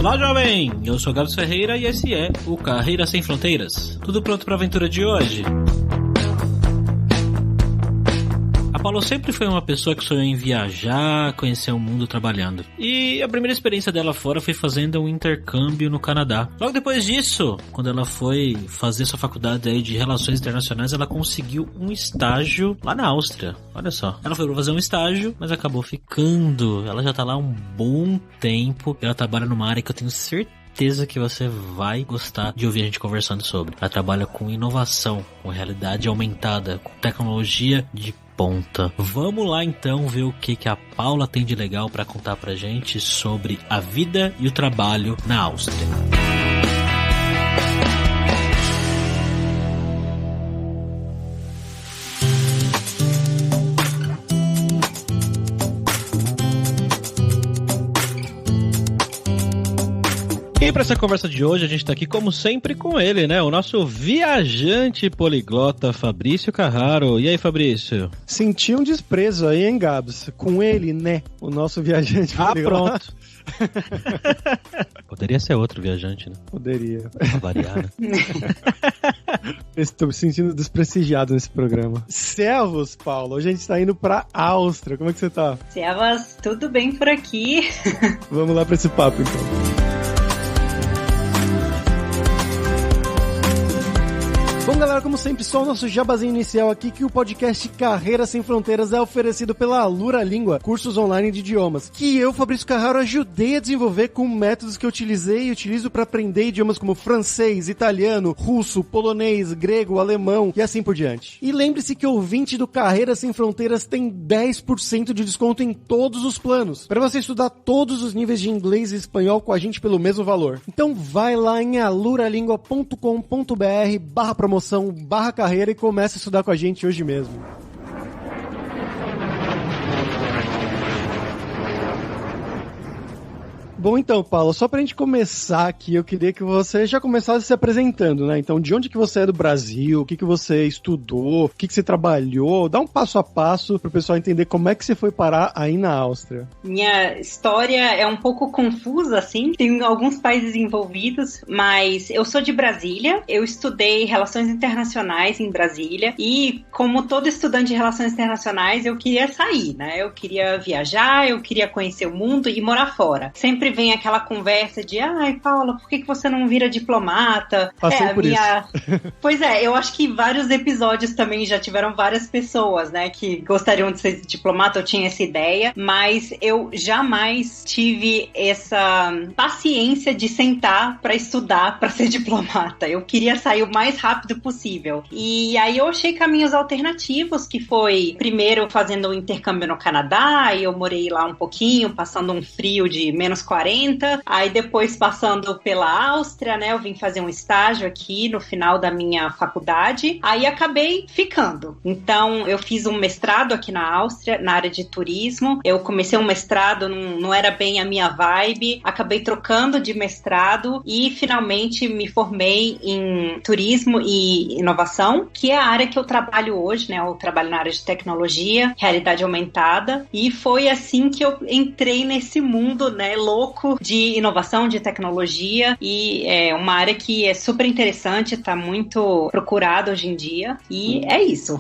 Olá, jovem! Eu sou Gabs Ferreira e esse é o Carreira Sem Fronteiras. Tudo pronto para a aventura de hoje? A Paula sempre foi uma pessoa que sonhou em viajar, conhecer o mundo trabalhando. E a primeira experiência dela fora foi fazendo um intercâmbio no Canadá. Logo depois disso, quando ela foi fazer sua faculdade aí de Relações Internacionais, ela conseguiu um estágio lá na Áustria. Olha só. Ela foi pra fazer um estágio, mas acabou ficando. Ela já tá lá um bom tempo. Ela trabalha numa área que eu tenho certeza que você vai gostar de ouvir a gente conversando sobre. Ela trabalha com inovação, com realidade aumentada, com tecnologia de ponta. Vamos lá então ver o que a Paula tem de legal para contar pra gente sobre a vida e o trabalho na Áustria. E para essa conversa de hoje, a gente tá aqui, como sempre, com ele, né? O nosso viajante poliglota, Fabrício Carraro. E aí, Fabrício? Senti um desprezo aí, hein, Gabs? Com ele, né? O nosso viajante poliglota. Pronto. Poderia ser outro viajante, né? Poderia. Pra variar, né? Estou me sentindo desprestigiado nesse programa. Servus, Paulo. Hoje a gente tá indo pra Áustria. Como é que você tá? Servus, tudo bem por aqui? Vamos lá pra esse papo, então. Bom, galera, como sempre, só o nosso jabazinho inicial aqui, que o podcast Carreira Sem Fronteiras é oferecido pela Alura Língua, cursos online de idiomas, que eu, Fabrício Carraro, ajudei a desenvolver com métodos que eu utilizei e utilizo para aprender idiomas como francês, italiano, russo, polonês, grego, alemão e assim por diante. E lembre-se que o ouvinte do Carreira Sem Fronteiras tem 10% de desconto em todos os planos, para você estudar todos os níveis de inglês e espanhol com a gente pelo mesmo valor. Então vai lá em aluralingua.com.br/promoção/carreira e começa a estudar com a gente hoje mesmo. Bom, então, Paulo, só pra gente começar aqui, eu queria que você já começasse se apresentando, né? Então, de onde que você é do Brasil? O que que você estudou? O que que você trabalhou? Dá um passo a passo pro pessoal entender como é que você foi parar aí na Áustria. Minha história é um pouco confusa, assim. Tem alguns países envolvidos, mas eu sou de Brasília. Eu estudei Relações Internacionais em Brasília e, como todo estudante de Relações Internacionais, eu queria sair, né? Eu queria viajar, eu queria conhecer o mundo e morar fora. Sempre vem aquela conversa de ai, Paula, por que você não vira diplomata? Passei por isso. Pois é, eu acho que vários episódios também já tiveram várias pessoas, né, que gostariam de ser diplomata, eu tinha essa ideia, mas eu jamais tive essa paciência de sentar pra estudar pra ser diplomata. Eu queria sair o mais rápido possível. E aí eu achei caminhos alternativos, que foi primeiro fazendo um intercâmbio no Canadá, e eu morei lá um pouquinho, passando um frio de menos 40, aí depois passando pela Áustria, né, eu vim fazer um estágio aqui no final da minha faculdade, aí acabei ficando. Então, eu fiz um mestrado aqui na Áustria, na área de turismo, eu comecei um mestrado, não era bem a minha vibe, acabei trocando de mestrado e finalmente me formei em turismo e inovação, que é a área que eu trabalho hoje, né, eu trabalho na área de tecnologia, realidade aumentada, e foi assim que eu entrei nesse mundo, né, louco de inovação, de tecnologia, e é uma área que é super interessante, está muito procurada hoje em dia, e é isso.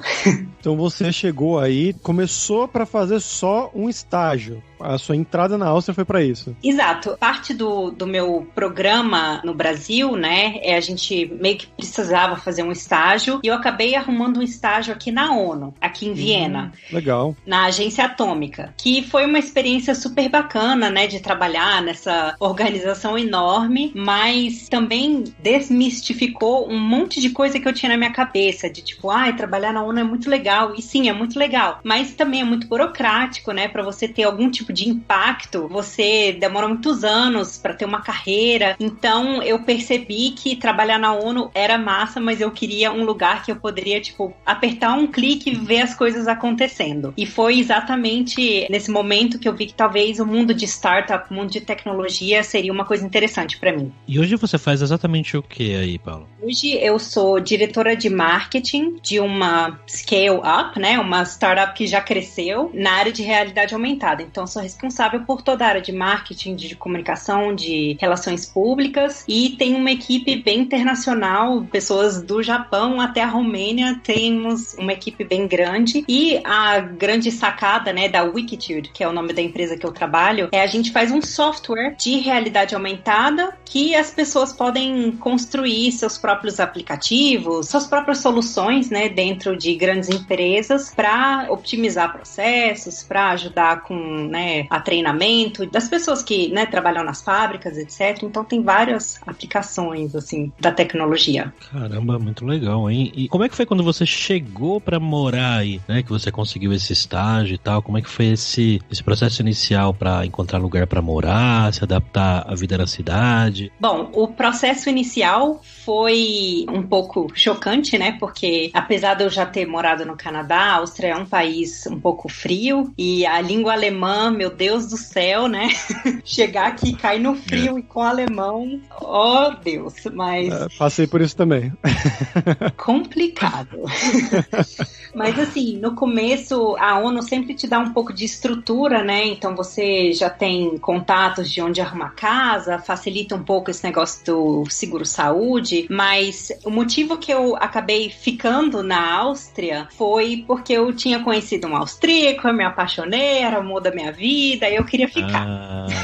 Então você chegou aí, começou para fazer só um estágio. A sua entrada na Áustria foi para isso. Exato. Parte do meu programa no Brasil, né, a gente meio que precisava fazer um estágio, e eu acabei arrumando um estágio aqui na ONU, aqui em Viena. Legal. Na Agência Atômica, que foi uma experiência super bacana, né, de trabalhar nessa organização enorme, mas também desmistificou um monte de coisa que eu tinha na minha cabeça, de tipo, trabalhar na ONU é muito legal, e sim, é muito legal, mas também é muito burocrático, né, para você ter algum tipo de impacto, você demora muitos anos para ter uma carreira. Então eu percebi que trabalhar na ONU era massa, mas eu queria um lugar que eu poderia, tipo, apertar um clique e ver as coisas acontecendo. E foi exatamente nesse momento que eu vi que talvez o mundo de startup, o mundo de tecnologia seria uma coisa interessante para mim. E hoje você faz exatamente o que aí, Paulo? Hoje eu sou diretora de marketing de uma scale-up, né? Uma startup que já cresceu na área de realidade aumentada. Então, sou responsável por toda a área de marketing, de comunicação, de relações públicas e tenho uma equipe bem internacional, pessoas do Japão até a Romênia, temos uma equipe bem grande e a grande sacada, né, da Wikitude, que é o nome da empresa que eu trabalho, a gente faz um software de realidade aumentada que as pessoas podem construir seus próprios aplicativos, suas próprias soluções, né, dentro de grandes empresas para optimizar processos, para ajudar com, né, a treinamento das pessoas que, né, trabalham nas fábricas, etc. Então tem várias aplicações assim da tecnologia. Caramba, muito legal, hein? E como é que foi quando você chegou para morar aí, né? Que você conseguiu esse estágio e tal? Como é que foi esse processo inicial para encontrar lugar para morar, se adaptar à vida na cidade? Bom, o processo inicial foi um pouco chocante, né? Porque apesar de eu já ter morado no Canadá, a Áustria é um país um pouco frio e a língua alemã, meu Deus do céu, né? Chegar aqui, cair no frio e com alemão, oh Deus, mas... Passei por isso também. Complicado. Mas assim, no começo a ONU sempre te dá um pouco de estrutura, né? Então você já tem contatos de onde arrumar casa, facilita um pouco esse negócio do seguro-saúde, mas o motivo que eu acabei ficando na Áustria foi porque eu tinha conhecido um austríaco, eu me apaixonei, era o amor da minha vida, e eu queria ficar.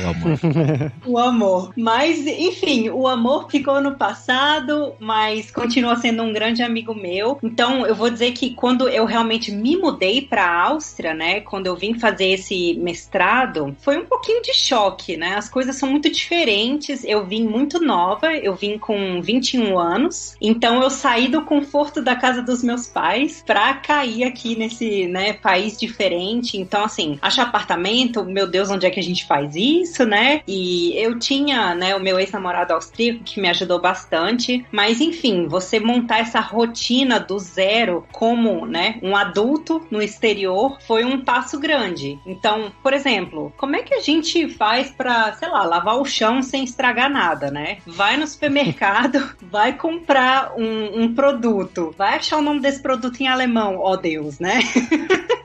O amor. O amor. Mas, enfim, o amor ficou no passado, mas continua sendo um grande amigo meu. Então, eu vou dizer que quando eu realmente me mudei para a Áustria, né, quando eu vim fazer esse mestrado, foi um pouquinho de choque, né? As coisas são muito diferentes. Eu vim muito nova, eu vim com 21 anos. Então, eu saí do conforto da casa dos meus pais para cair aqui nesse, né, país diferente. Então, assim, achar apartamento, meu Deus, onde é que a gente faz isso, né? E eu tinha, né, o meu ex-namorado austríaco que me ajudou bastante. Mas, enfim, você montar essa rotina do zero como, né, um adulto no exterior foi um passo grande. Então, por exemplo, como é que a gente faz pra, sei lá, lavar o chão sem estragar nada, né? Vai no supermercado, vai comprar um produto, vai achar o nome desse produto em alemão, ó Deus, né?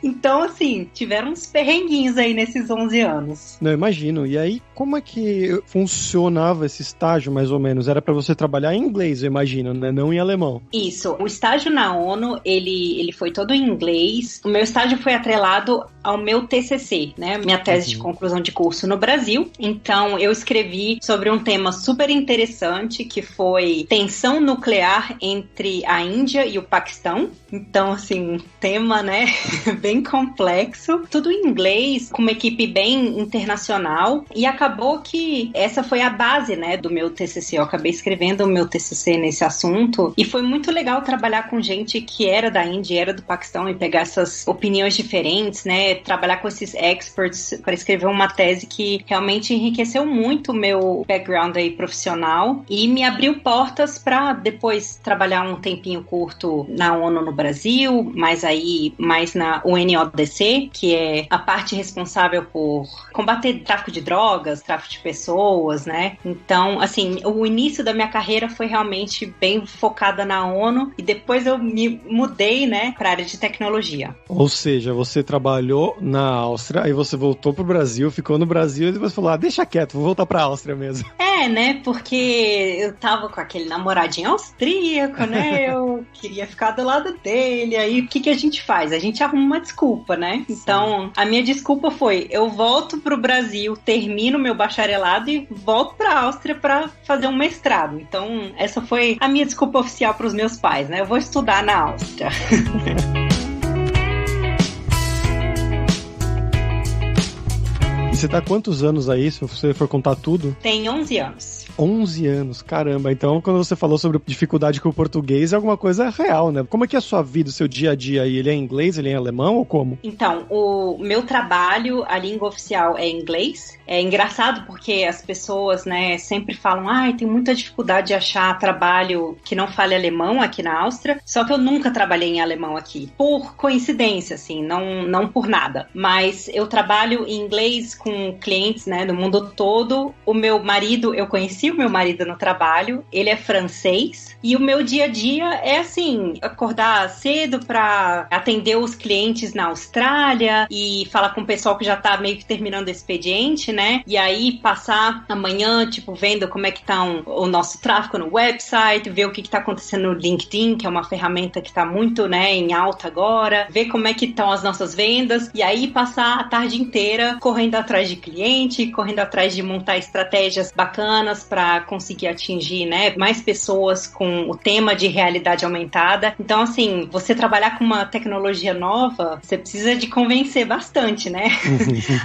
Então, assim, tiveram uns perrenguinhos aí nesses 11 anos. Não, imagino. E aí, como é que funcionava esse estágio, mais ou menos? Era pra você trabalhar em inglês, eu imagino, né? Não em alemão. Isso. O estágio na ONU, ele foi todo em inglês. O meu estágio foi atrelado ao meu TCC, né? Minha tese de conclusão de curso no Brasil. Então, eu escrevi sobre um tema super interessante, que foi tensão nuclear entre a Índia e o Paquistão. Então, assim, um tema, né, bem complexo. Tudo em inglês, com uma equipe bem internacional. E acabou que essa foi a base, né, do meu TCC. Eu acabei escrevendo o meu TCC nesse assunto. E foi muito legal trabalhar com gente que era da Índia e era do Paquistão e pegar essas opiniões diferentes, né? Trabalhar com esses experts para escrever uma tese que realmente enriqueceu muito o meu background aí profissional e me abriu portas para depois trabalhar um tempinho curto na ONU no Brasil, mas aí mais na UNODC, que é a parte responsável por combater tráfico de drogas, tráfico de pessoas, né? Então, assim, o início da minha carreira foi realmente bem focada na ONU e depois eu me mudei, né, para a área de tecnologia. Ou seja, você trabalhou na Áustria, aí você voltou pro Brasil, ficou no Brasil e depois falou, deixa quieto, vou voltar pra Áustria mesmo. É, né, porque eu tava com aquele namoradinho austríaco, né, eu queria ficar do lado dele, aí o que a gente faz? A gente arruma uma desculpa, né? Então, a minha desculpa foi, eu volto pro Brasil, termino meu bacharelado e volto pra Áustria pra fazer um mestrado. Então, essa foi a minha desculpa oficial pros meus pais, né? Eu vou estudar na Áustria. E você tá há quantos anos aí, se você for contar tudo? Tem 11 anos. 11 anos, caramba. Então, quando você falou sobre dificuldade com o português, é alguma coisa real, né? Como é que é a sua vida, o seu dia a dia aí? Ele é em inglês, ele é em alemão ou como? Então, o meu trabalho, a língua oficial é inglês. É engraçado porque as pessoas, né, sempre falam, tem muita dificuldade de achar trabalho que não fale alemão aqui na Áustria. Só que eu nunca trabalhei em alemão aqui. Por coincidência, assim, não por nada. Mas eu trabalho em inglês com com clientes, né, do mundo todo. Eu conheci o meu marido no trabalho, ele é francês, e o meu dia a dia é assim, acordar cedo para atender os clientes na Austrália e falar com o pessoal que já tá meio que terminando o expediente, né? E aí passar a manhã, tipo, vendo como é que tá o nosso tráfego no website, ver o que tá acontecendo no LinkedIn, que é uma ferramenta que tá muito, né, em alta agora, ver como é que estão as nossas vendas, e aí passar a tarde inteira correndo atrás de cliente, correndo atrás de montar estratégias bacanas para conseguir atingir, né, mais pessoas com o tema de realidade aumentada. Então, assim, você trabalhar com uma tecnologia nova, você precisa de convencer bastante, né,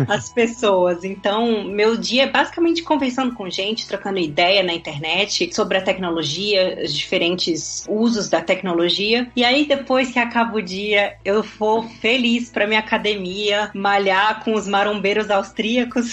as pessoas. Então, meu dia é basicamente conversando com gente, trocando ideia na internet sobre a tecnologia, os diferentes usos da tecnologia. E aí, depois que acaba o dia, eu vou feliz pra minha academia, malhar com os marombeiros austríacos.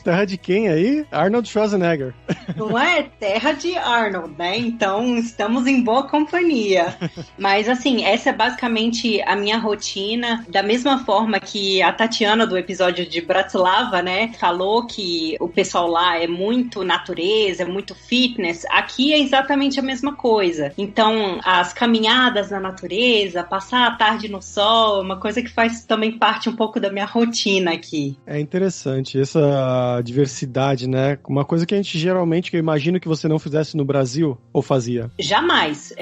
Terra de quem aí? Arnold Schwarzenegger. Não é? Terra de Arnold, né? Então, estamos em boa companhia. Mas, assim, essa é basicamente a minha rotina. Da mesma forma que a Tatiana, do episódio de Bratislava, né, falou que o pessoal lá é muito natureza, é muito fitness. Aqui é exatamente a mesma coisa. Então, as caminhadas na natureza, passar a tarde no sol, é uma coisa que faz também parte um pouco da minha rotina aqui. É interessante essa diversidade, né? Uma coisa que a gente geralmente, que eu imagino que você não fizesse no Brasil, ou fazia? Jamais.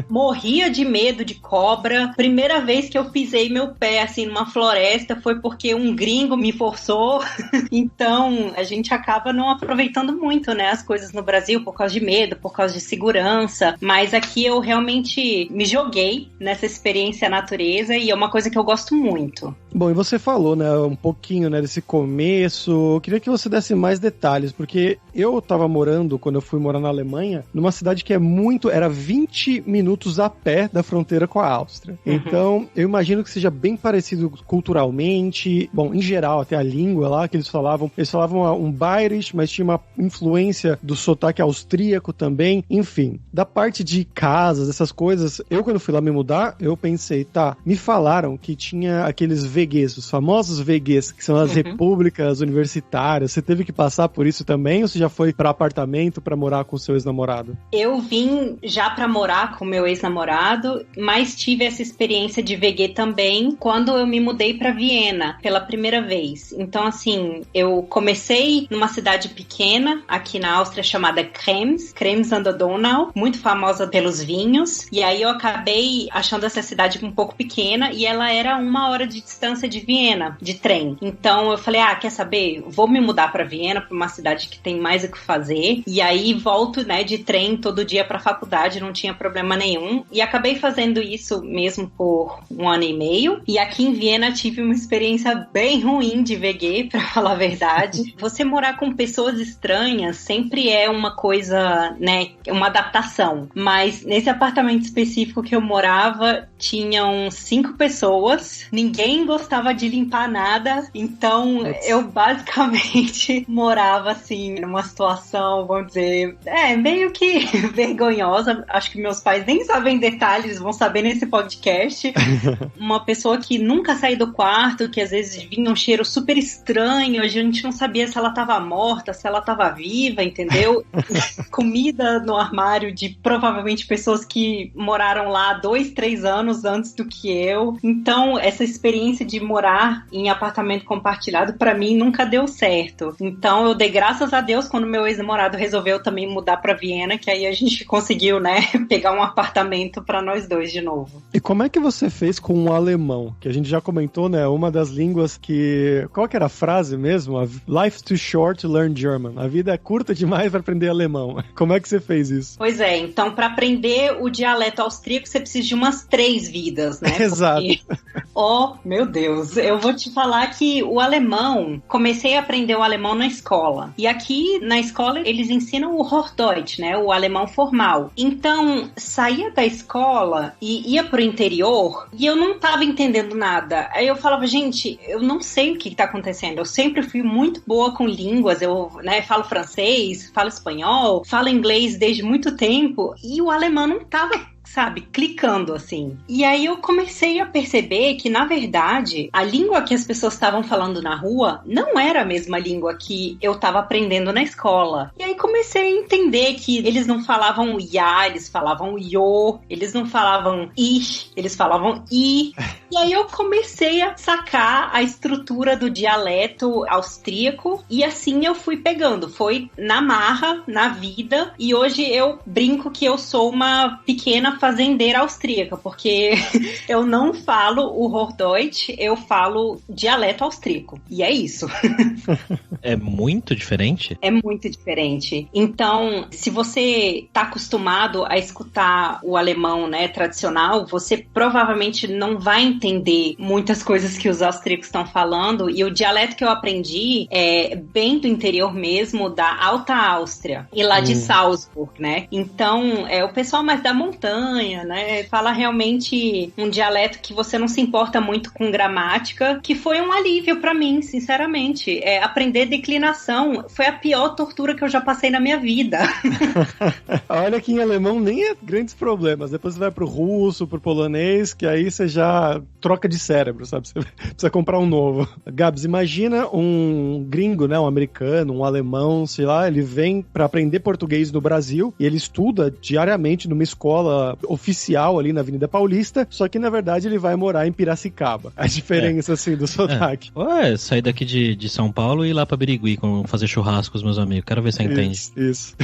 Morria de medo de cobra. Primeira vez que eu pisei meu pé, assim, numa floresta foi porque um gringo me forçou. Então, a gente acaba não aproveitando muito, né, as coisas no Brasil por causa de medo, por causa de segurança. Mas aqui eu realmente me joguei nessa experiência natureza e é uma coisa que eu gosto muito. Bom, e você falou, né, um pouquinho, né, desse começo. Eu queria que você desse mais detalhes, porque eu tava morando, quando eu fui morar na Alemanha, numa cidade que era 20 minutos a pé da fronteira com a Áustria. Uhum. Então, eu imagino que seja bem parecido culturalmente, bom, em geral, até a língua lá que eles falavam um Bayerisch, mas tinha uma influência do sotaque austríaco também, enfim. Da parte de casas, essas coisas, eu quando fui lá me mudar, eu pensei, me falaram que tinha aqueles VGs, os famosos VGs, que são as repúblicas universitárias. Você teve que passar por isso também, ou você já foi para apartamento para morar com o seu ex-namorado? Eu vim já para morar com o meu ex-namorado, mas tive essa experiência de VG também quando eu me mudei para Viena pela primeira vez. Então, assim, eu comecei numa cidade pequena aqui na Áustria chamada Krems an der Donau, muito famosa pelos vinhos, e aí eu acabei achando essa cidade um pouco pequena e ela era 1 hora de distância de Viena, de trem. Então eu falei, quer saber? Vou me mudar para Viena, para uma cidade que tem mais o que fazer, e aí volto, né, de trem todo dia para a faculdade, não tinha problema nenhum, e acabei fazendo isso mesmo por 1 ano e meio, e aqui em Viena tive uma experiência bem ruim de VG, para falar a verdade. Você morar com pessoas estranhas sempre é uma coisa, né, uma adaptação, mas nesse apartamento específico que eu morava, tinham 5 pessoas, ninguém gostava de limpar nada, então eu basicamente morava assim, numa situação, vamos dizer, meio que vergonhosa. Acho que meus pais nem sabem detalhes, vão saber nesse podcast. Uma pessoa que nunca saiu do quarto, que às vezes vinha um cheiro super estranho, a gente não sabia se ela tava morta, se ela tava viva, entendeu? Comida no armário de provavelmente pessoas que moraram lá 2, 3 anos antes do que eu. Então, essa experiência de morar em apartamento compartilhado, pra mim, nunca deu certo. Então, eu dei graças a Deus quando meu ex-namorado resolveu também mudar pra Viena, que aí a gente conseguiu, né, pegar um apartamento pra nós dois de novo. E como é que você fez com o alemão? Que a gente já comentou, né, uma das línguas que... Qual que era a frase mesmo? Life's too short to learn German. A vida é curta demais pra aprender alemão. Como é que você fez isso? Pois é, então pra aprender o dialeto austríaco você precisa de umas 3 vidas, né? Exato. Porque... Oh, meu Deus, eu vou te falar que o alemão, comecei a aprender o alemão na escola. E aqui na escola eles ensinam o Hochdeutsch, né? O alemão formal. Então, saía da escola e ia pro interior e eu não tava entendendo nada. Aí eu falava, gente, eu não sei o que tá acontecendo. Eu sempre fui muito boa com línguas. Eu, né, falo francês, falo espanhol, falo inglês desde muito tempo. E o alemão não tava sabe, clicando, assim. E aí eu comecei a perceber que, na verdade, a língua que as pessoas estavam falando na rua não era a mesma língua que eu estava aprendendo na escola. E aí comecei a entender que eles não falavam ya, eles falavam yo, eles não falavam ich, eles falavam i. E aí eu comecei a sacar a estrutura do dialeto austríaco e assim eu fui pegando. Foi na marra, na vida, e hoje eu brinco que eu sou uma pequena fazendeira austríaca, porque eu não falo o Hochdeutsch, eu falo dialeto austríaco. E é isso. É muito diferente? É muito diferente. Então, se você tá acostumado a escutar o alemão, né, tradicional, você provavelmente não vai entender muitas coisas que os austríacos estão falando, e o dialeto que eu aprendi é bem do interior mesmo, da Alta Áustria, e lá de Salzburg, né? Então, o pessoal mais da montanha, né, fala realmente um dialeto que você não se importa muito com gramática, que foi um alívio pra mim, sinceramente. Aprender declinação foi a pior tortura que eu já passei na minha vida. Olha que em alemão nem é grandes problemas. Depois você vai pro russo, pro polonês, que aí você já troca de cérebro, sabe? Você precisa comprar um novo. Gabs, imagina um gringo, né? Um americano, um alemão, sei lá, ele vem pra aprender português no Brasil e ele estuda diariamente numa escola oficial ali na Avenida Paulista, só que na verdade ele vai morar em Piracicaba. A diferença, assim, do sotaque. Ué, sair daqui de São Paulo e ir lá pra Birigui fazer churrasco com os meus amigos. Quero ver se você entende. Isso.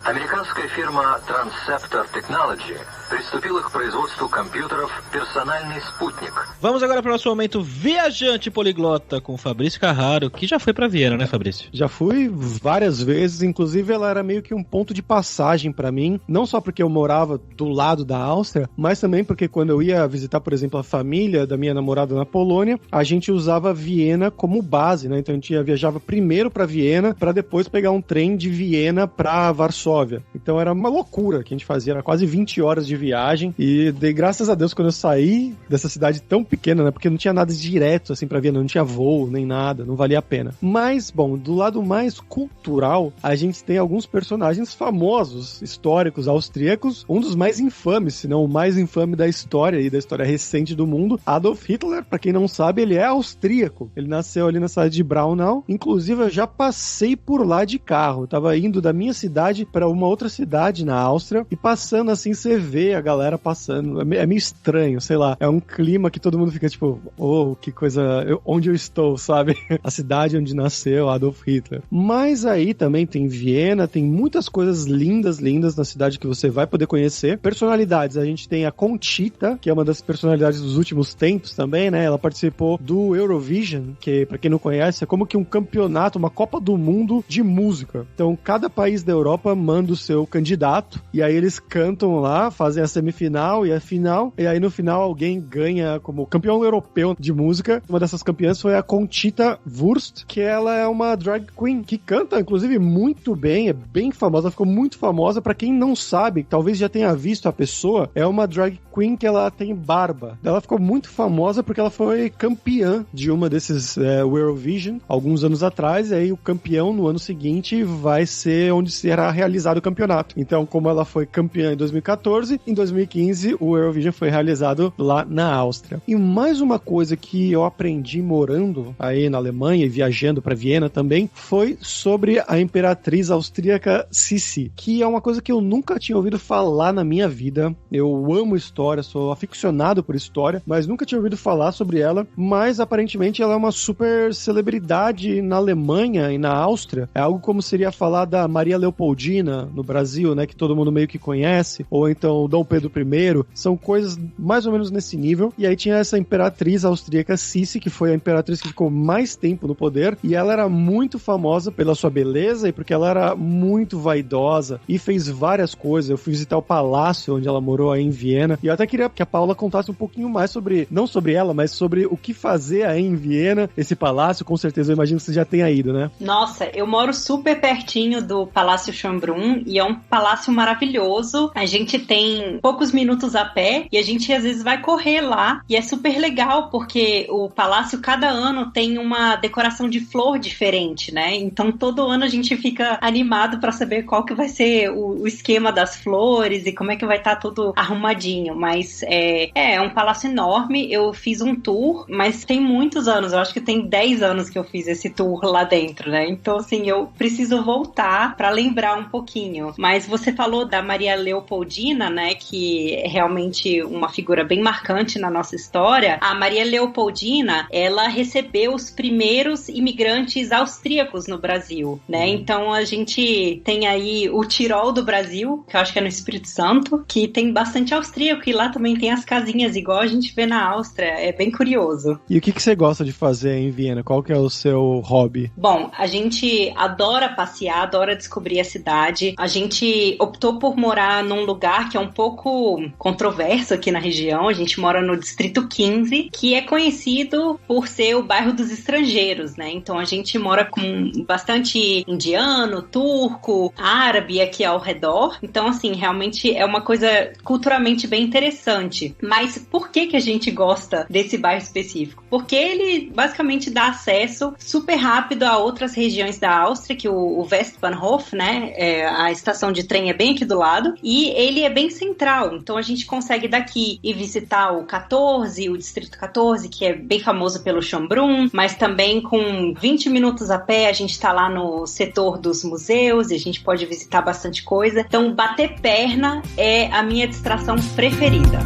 Американская фирма Transceptor Technology приступила к производству компьютеров «Персональный спутник». Vamos agora para o nosso momento viajante poliglota com Fabrício Carraro, que já foi pra Viena, né, Fabrício? Já fui várias vezes, inclusive ela era meio que um ponto de passagem pra mim, não só porque eu morava do lado da Áustria, mas também porque quando eu ia visitar, por exemplo, a família da minha namorada na Polônia, a gente usava Viena como base, né? Então a gente viajava primeiro pra Viena, pra depois pegar um trem de Viena pra Varsóvia. Então era uma loucura que a gente fazia, era quase 20 horas de viagem, e dei graças a Deus quando eu saí dessa cidade tão pequena, né? Porque não tinha nada direto assim pra Viena, não tinha voo nem nada, não valia a pena. Mas, bom, do lado mais cultural, a gente tem alguns personagens famosos, históricos, austríacos, um dos mais infames, se não o mais infame da história e da história recente do mundo, Adolf Hitler. Pra quem não sabe, ele é austríaco. Ele nasceu ali na cidade de Braunau. Inclusive, eu já passei por lá de carro. Eu tava indo da minha cidade pra uma outra cidade na Áustria e passando assim, você vê a galera passando. É meio estranho, sei lá. É um clima que todo mundo fica tipo, oh, que coisa, onde eu estou, sabe? A cidade onde nasceu Adolf Hitler. Mas aí também tem Viena, tem muitas coisas lindas na cidade que você vai poder conhecer. Personalidades, a gente tem a Conchita, que é uma das personalidades dos últimos tempos também, né? Ela participou do Eurovision, que pra quem não conhece, é como que um campeonato, uma Copa do Mundo de música. Então, cada país da Europa manda o seu candidato, e aí eles cantam lá, fazem a semifinal e a final, e aí no final alguém ganha como campeão europeu de música. Uma dessas campeãs foi a Conchita Wurst, que ela é uma drag queen, que canta, inclusive, muito bem, é bem famosa, ficou muito famosa. Pra quem não sabe, talvez já tenha visto a pessoa, é uma drag queen que ela tem barba. Ela ficou muito famosa porque ela foi campeã de uma desses Eurovision, alguns anos atrás, e aí o campeão no ano seguinte vai ser onde será realizado o campeonato. Então, como ela foi campeã em 2014, em 2015 o Eurovision foi realizado lá na Áustria. E mais uma coisa que eu aprendi morando aí na Alemanha e viajando para Viena também, foi sobre a imperatriz austríaca Sissi, que é uma coisa que eu nunca tinha ouvido falar na minha vida. Eu amo história, sou aficionado por história, mas nunca tinha ouvido falar sobre ela. Mas aparentemente ela é uma super celebridade na Alemanha e na Áustria. É algo como seria falar da Maria Leopoldina no Brasil, né, que todo mundo meio que conhece, ou então o Dom Pedro I. São coisas mais ou menos nesse nível. E aí tinha essa imperatriz austríaca Sissi, que foi a imperatriz que ficou mais tempo no poder, e ela era muito famosa pela sua beleza e porque ela era muito vaidosa e fez várias coisas. Eu fui visitar o palácio onde ela morou aí em Viena, e eu até queria que a Paula contasse um pouquinho mais sobre, não sobre ela, mas sobre o que fazer aí em Viena, esse palácio. Com certeza eu imagino que você já tenha ido, né? Nossa, eu moro super pertinho do Palácio Schönbrunn e é um palácio maravilhoso. A gente tem poucos minutos a pé e a gente às vezes vai correr lá, e é super legal porque o palácio cada ano tem uma decoração de flor diferente, né? Então todo ano a gente fica animado para saber qual que vai ser o esquema das flores. flores e como é que vai estar tudo arrumadinho. Mas é um palácio enorme. Eu fiz um tour, mas tem muitos anos. Eu acho que tem 10 anos que eu fiz esse tour lá dentro, né? Então, assim, eu preciso voltar pra lembrar um pouquinho. Mas você falou da Maria Leopoldina, né? Que é realmente uma figura bem marcante na nossa história. A Maria Leopoldina, ela recebeu os primeiros imigrantes austríacos no Brasil, né? Então, a gente tem aí o Tirol do Brasil, que eu acho que é no Espírito Santo, que tem bastante austríaco e lá também tem as casinhas, igual a gente vê na Áustria. É bem curioso. E o que você gosta de fazer em Viena? Qual que é o seu hobby? Bom, a gente adora passear, adora descobrir a cidade. A gente optou por morar num lugar que é um pouco controverso aqui na região. A gente mora no Distrito 15, que é conhecido por ser o bairro dos estrangeiros, né? Então a gente mora com bastante indiano, turco, árabe aqui ao redor. Então, assim, realmente é uma coisa culturalmente bem interessante. Mas por que a gente gosta desse bairro específico? Porque ele basicamente dá acesso super rápido a outras regiões da Áustria, que o Westbahnhof, né? A estação de trem é bem aqui do lado. E ele é bem central. Então a gente consegue daqui ir visitar o 14, o Distrito 14, que é bem famoso pelo Schönbrunn, mas também com 20 minutos a pé a gente tá lá no setor dos museus e a gente pode visitar bastante coisa. Então bater perna é a minha distração preferida.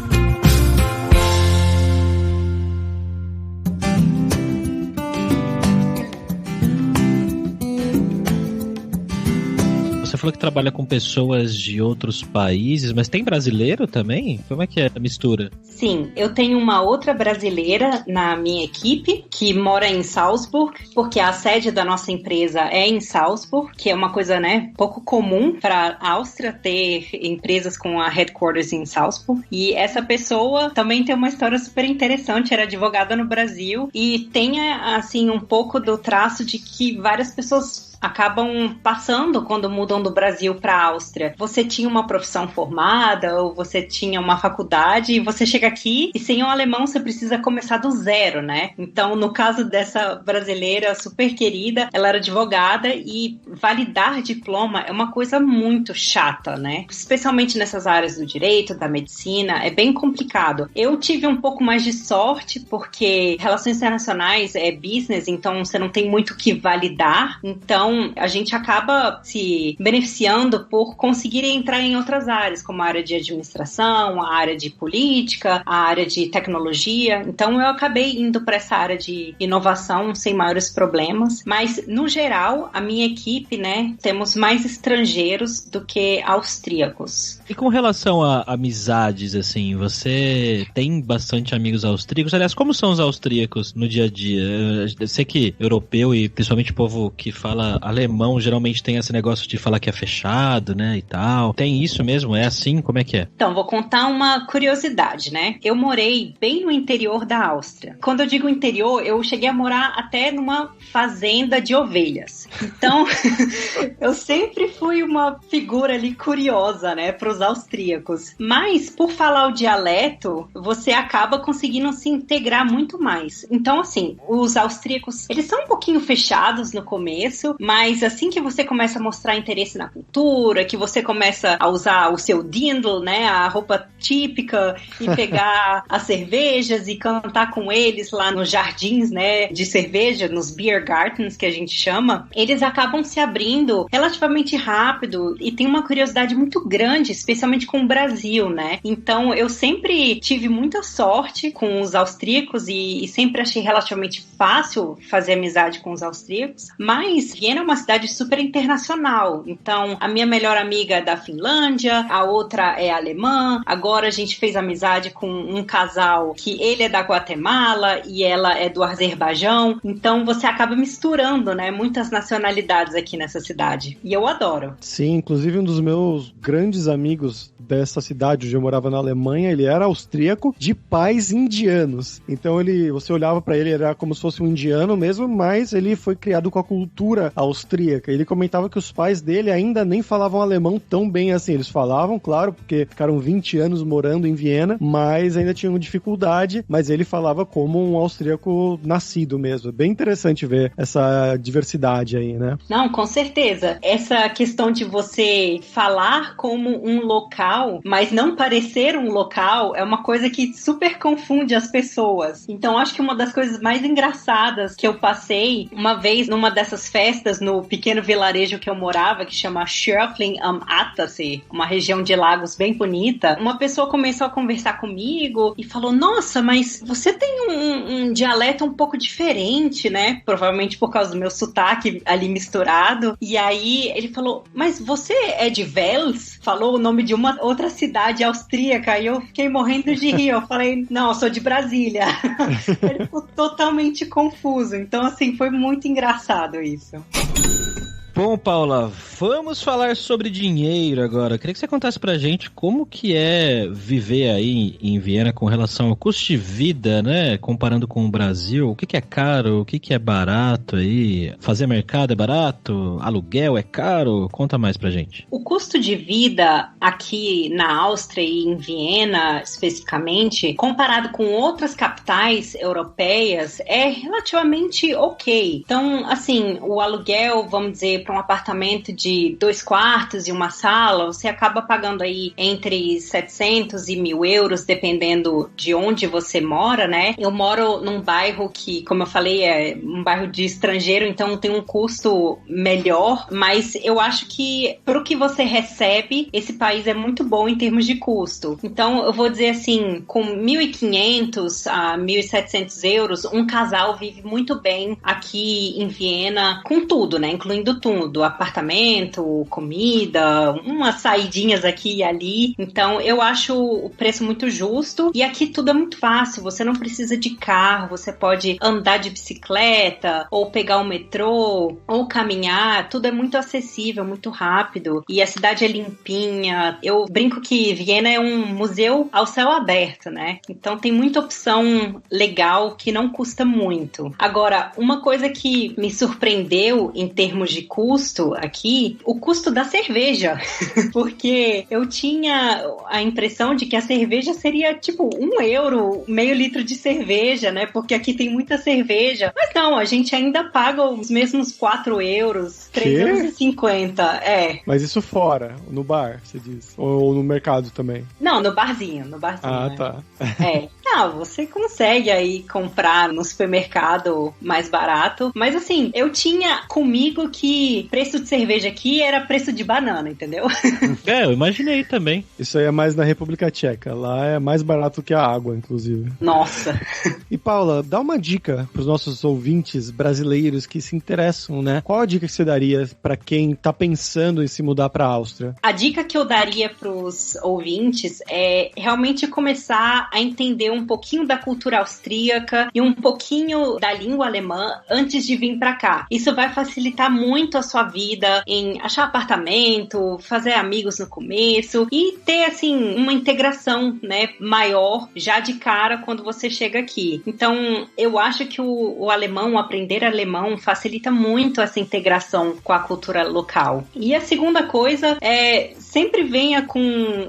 Você falou que trabalha com pessoas de outros países, mas tem brasileiro também? Como é que é a mistura? Sim, eu tenho uma outra brasileira na minha equipe, que mora em Salzburg, porque a sede da nossa empresa é em Salzburg, que é uma coisa, né, pouco comum para a Áustria ter empresas com a headquarters em Salzburg. E essa pessoa também tem uma história super interessante, era advogada no Brasil e tem, assim, um pouco do traço de que várias pessoas acabam passando quando mudam do Brasil para a Áustria. Você tinha uma profissão formada ou você tinha uma faculdade e você chega aqui e sem o alemão você precisa começar do zero, né? Então, no caso dessa brasileira super querida, ela era advogada e validar diploma é uma coisa muito chata, né? Especialmente nessas áreas do direito, da medicina, é bem complicado. Eu tive um pouco mais de sorte porque relações internacionais é business, então você não tem muito o que validar. Então, a gente acaba se beneficiando por conseguir entrar em outras áreas, como a área de administração, a área de política, a área de tecnologia. Então, eu acabei indo para essa área de inovação sem maiores problemas. Mas, no geral, a minha equipe, né, temos mais estrangeiros do que austríacos. E com relação a amizades, assim, você tem bastante amigos austríacos? Aliás, como são os austríacos no dia a dia? Eu sei que europeu e principalmente o povo que fala alemão geralmente tem esse negócio de falar que é fechado, né, e tal. Tem isso mesmo? É assim? Como é que é? Então, vou contar uma curiosidade, né? Eu morei bem no interior da Áustria. Quando eu digo interior, eu cheguei a morar até numa fazenda de ovelhas. Então, eu sempre fui uma figura ali curiosa, né, para os austríacos. Mas, por falar o dialeto, você acaba conseguindo se integrar muito mais. Então, assim, os austríacos, eles são um pouquinho fechados no começo, mas assim que você começa a mostrar interesse na cultura, que você começa a usar o seu Dirndl, né, a roupa típica, e pegar as cervejas e cantar com eles lá nos jardins, né, de cerveja, nos beer gardens, que a gente chama, eles acabam se abrindo relativamente rápido e tem uma curiosidade muito grande, especialmente com o Brasil, né? Então, eu sempre tive muita sorte com os austríacos e sempre achei relativamente fácil fazer amizade com os austríacos, mas Viena é uma cidade super internacional. Então, a minha melhor amiga é da Finlândia, a outra é alemã. Agora a gente fez amizade com um casal que ele é da Guatemala e ela é do Azerbaijão. Então, você acaba misturando, né, muitas nacionalidades aqui nessa cidade. E eu adoro. Sim, inclusive um dos meus grandes amigos dessa cidade onde eu morava na Alemanha, ele era austríaco de pais indianos. Então, você olhava pra ele, era como se fosse um indiano mesmo, mas ele foi criado com a cultura austríaca. Ele comentava que os pais dele ainda nem falavam alemão tão bem assim. Eles falavam, claro, porque ficaram 20 anos morando em Viena, mas ainda tinham dificuldade, mas ele falava como um austríaco nascido mesmo. Bem interessante ver essa diversidade aí, né? Não, com certeza. Essa questão de você falar como um local, mas não parecer um local, é uma coisa que super confunde as pessoas. Então, acho que uma das coisas mais engraçadas que eu passei uma vez numa dessas festas no pequeno vilarejo que eu morava, que chama Schörfling am Attersee, uma região de lagos bem bonita, uma pessoa começou a conversar comigo e falou, nossa, mas você tem um dialeto um pouco diferente, né? Provavelmente por causa do meu sotaque ali misturado. E aí ele falou, mas você é de Wels? Falou o nome de uma outra cidade austríaca e eu fiquei morrendo de rir. Eu falei, não, eu sou de Brasília. Ele ficou totalmente confuso. Então, assim, foi muito engraçado isso. Bom, Paula, vamos falar sobre dinheiro agora. Eu queria que você contasse pra gente como que é viver aí em Viena com relação ao custo de vida, né? Comparando com o Brasil, o que é caro, o que é barato aí? Fazer mercado é barato? Aluguel é caro? Conta mais pra gente. O custo de vida aqui na Áustria e em Viena, especificamente, comparado com outras capitais europeias, é relativamente ok. Então, assim, o aluguel, vamos dizer, para um apartamento de 2 quartos e uma sala, você acaba pagando aí entre 700 e 1.000 euros, dependendo de onde você mora, né? Eu moro num bairro que, como eu falei, é um bairro de estrangeiro, então tem um custo melhor, mas eu acho que pro que você recebe, esse país é muito bom em termos de custo. Então, eu vou dizer assim, com 1.500 a 1.700 euros, um casal vive muito bem aqui em Viena, com tudo, né? Incluindo tudo. Apartamento, comida, umas saidinhas aqui e ali. Então, eu acho o preço muito justo. E aqui tudo é muito fácil. Você não precisa de carro. Você pode andar de bicicleta, ou pegar o metrô, ou caminhar. Tudo é muito acessível, muito rápido. E a cidade é limpinha. Eu brinco que Viena é um museu ao céu aberto, né? Então, tem muita opção legal que não custa muito. Agora, uma coisa que me surpreendeu em termos de custo aqui, o custo da cerveja. Porque eu tinha a impressão de que a cerveja seria tipo 1 euro, meio litro de cerveja, né? Porque aqui tem muita cerveja. Mas não, a gente ainda paga os mesmos 4 euros, 3,50 €. É. Mas isso fora, no bar, você diz? Ou no mercado também? Não, no barzinho. Ah, né? tá. É. Não, você consegue aí comprar no supermercado mais barato. Mas assim, eu tinha comigo que preço de cerveja aqui era preço de banana, entendeu? É, eu imaginei também. Isso aí é mais na República Tcheca. Lá é mais barato que a água, inclusive. Nossa. E Paula, dá uma dica pros nossos ouvintes brasileiros que se interessam, né? Qual a dica que você daria pra quem tá pensando em se mudar pra Áustria? A dica que eu daria pros ouvintes é realmente começar a entender um pouquinho da cultura austríaca e um pouquinho da língua alemã antes de vir pra cá. Isso vai facilitar muito a sua vida em achar apartamento, fazer amigos no começo e ter, assim, uma integração, né, maior já de cara quando você chega aqui. Então, eu acho que o alemão, aprender alemão, facilita muito essa integração com a cultura local. E a segunda coisa é sempre venha com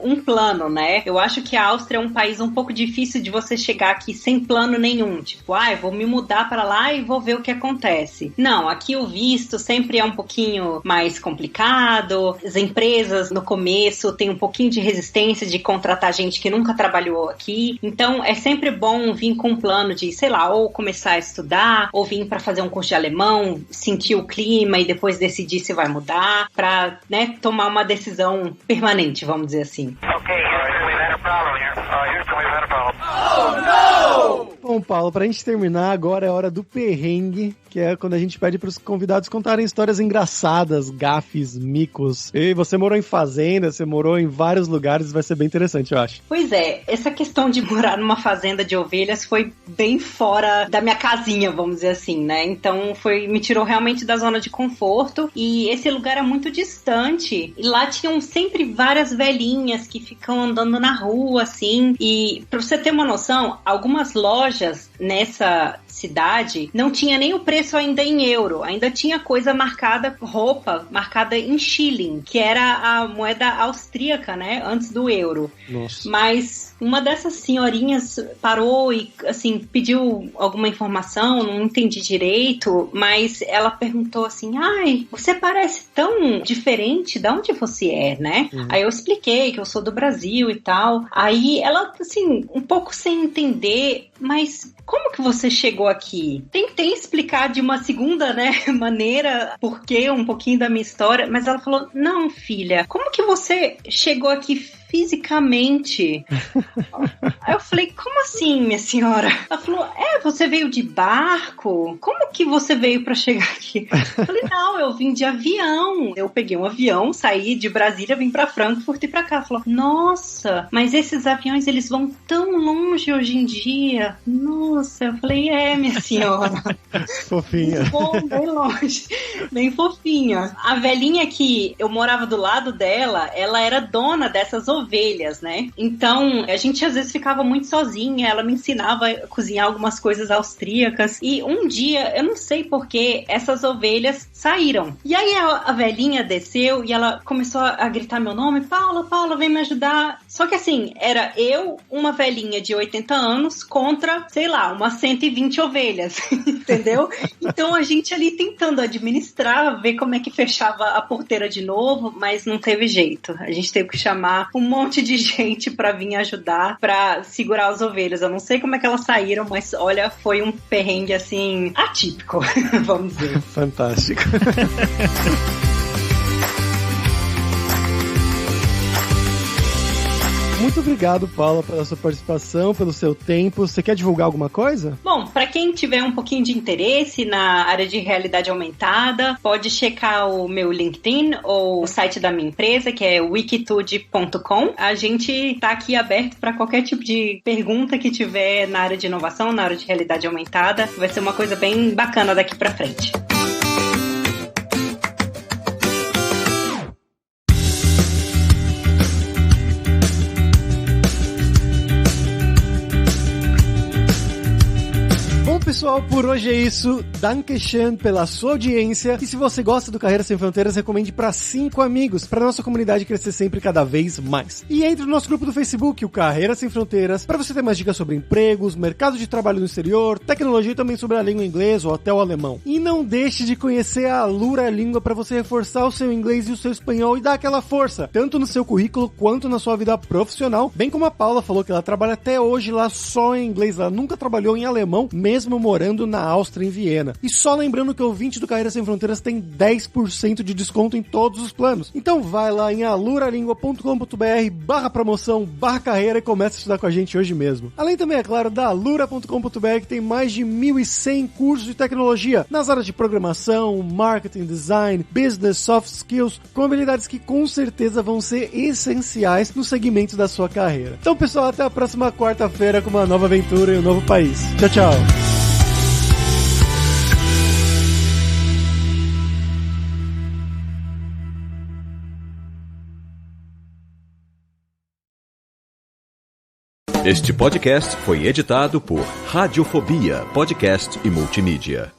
um plano, né? Eu acho que a Áustria é um país um pouco difícil de você chegar aqui sem plano nenhum. Tipo, eu vou me mudar para lá e vou ver o que acontece. Não, aqui o visto sempre é um pouquinho mais complicado. As empresas, no começo, têm um pouquinho de resistência de contratar gente que nunca trabalhou aqui. Então, é sempre bom vir com um plano de, sei lá, ou começar a estudar, ou vir para fazer um curso de alemão, sentir o clima e depois decidir se vai mudar, para, né, tomar uma decisão permanente, vamos dizer assim. Okay, Houston, we've had a problem here. Houston, we've had a problem. Bom, Paulo, pra gente terminar, agora é hora do perrengue, que é quando a gente pede pros convidados contarem histórias engraçadas, gafes, micos. E você morou em fazenda, você morou em vários lugares, vai ser bem interessante, eu acho. Pois é, essa questão de morar numa fazenda de ovelhas foi bem fora da minha casinha, vamos dizer assim, né? Então me tirou realmente da zona de conforto e esse lugar é muito distante. E lá tinham sempre várias velhinhas que ficam andando na rua, assim. E pra você ter uma noção, algumas lojas nessa cidade, não tinha nem o preço ainda em euro, ainda tinha coisa marcada, roupa marcada em shilling, que era a moeda austríaca, né, antes do euro. Nossa. Mas uma dessas senhorinhas parou e, assim, pediu alguma informação, não entendi direito, mas ela perguntou assim, ai, você parece tão diferente, de onde você é, né? Aí eu expliquei que eu sou do Brasil e tal. Aí ela, assim, um pouco sem entender, mas como que você chegou aqui? Tentei explicar de uma segunda, né, maneira, porque um pouquinho da minha história, mas ela falou, não, filha, como que você chegou aqui fisicamente? Aí eu falei, como assim, minha senhora? Ela falou, você veio de barco? Como que você veio pra chegar aqui? Eu falei, não, eu vim de avião. Eu peguei um avião, saí de Brasília, vim pra Frankfurt e pra cá. Ela falou, nossa, mas esses aviões, eles vão tão longe hoje em dia. Nossa, eu falei, minha senhora. Fofinha. Muito bom, bem longe. Bem fofinha. A velhinha que eu morava do lado dela, ela era dona dessas ovelhas, né? Então, a gente às vezes ficava muito sozinha, ela me ensinava a cozinhar algumas coisas austríacas, e um dia, eu não sei porquê, essas ovelhas saíram. E aí a velhinha desceu e ela começou a gritar meu nome, Paula, vem me ajudar. Só que assim, era eu, uma velhinha de 80 anos, contra, sei lá, umas 120 ovelhas, entendeu? Então a gente ali tentando administrar, ver como é que fechava a porteira de novo, mas não teve jeito. A gente teve que chamar um monte de gente pra vir ajudar, pra segurar as ovelhas. Eu não sei como é que elas saíram, mas olha, foi um perrengue assim, atípico, vamos dizer. Fantástico. Muito obrigado, Paula, pela sua participação, pelo seu tempo. Você quer divulgar alguma coisa? Bom, para quem tiver um pouquinho de interesse na área de realidade aumentada, pode checar o meu LinkedIn ou o site da minha empresa, que é wikitude.com. A gente tá aqui aberto para qualquer tipo de pergunta que tiver na área de inovação, na área de realidade aumentada. Vai ser uma coisa bem bacana daqui para frente. Pessoal, por hoje é isso. Dankeschön pela sua audiência. E se você gosta do Carreira Sem Fronteiras, recomende para 5 amigos, para nossa comunidade crescer sempre cada vez mais. E entre no nosso grupo do Facebook, o Carreira Sem Fronteiras, para você ter mais dicas sobre empregos, mercado de trabalho no exterior, tecnologia e também sobre a língua inglesa ou até o alemão. E não deixe de conhecer a Alura Língua para você reforçar o seu inglês e o seu espanhol e dar aquela força, tanto no seu currículo quanto na sua vida profissional, bem como a Paula falou que ela trabalha até hoje lá só em inglês, ela nunca trabalhou em alemão, mesmo morando na Áustria, em Viena. E só lembrando que o ouvinte do Carreira Sem Fronteiras tem 10% de desconto em todos os planos. Então vai lá em aluralingua.com.br/promoção/carreira e comece a estudar com a gente hoje mesmo. Além também, é claro, da alura.com.br, que tem mais de 1.100 cursos de tecnologia nas áreas de programação, marketing, design, business, soft skills, com habilidades que com certeza vão ser essenciais no segmento da sua carreira. Então, pessoal, até a próxima quarta-feira com uma nova aventura em um novo país. Tchau, tchau! Este podcast foi editado por Radiofobia, podcast e multimídia.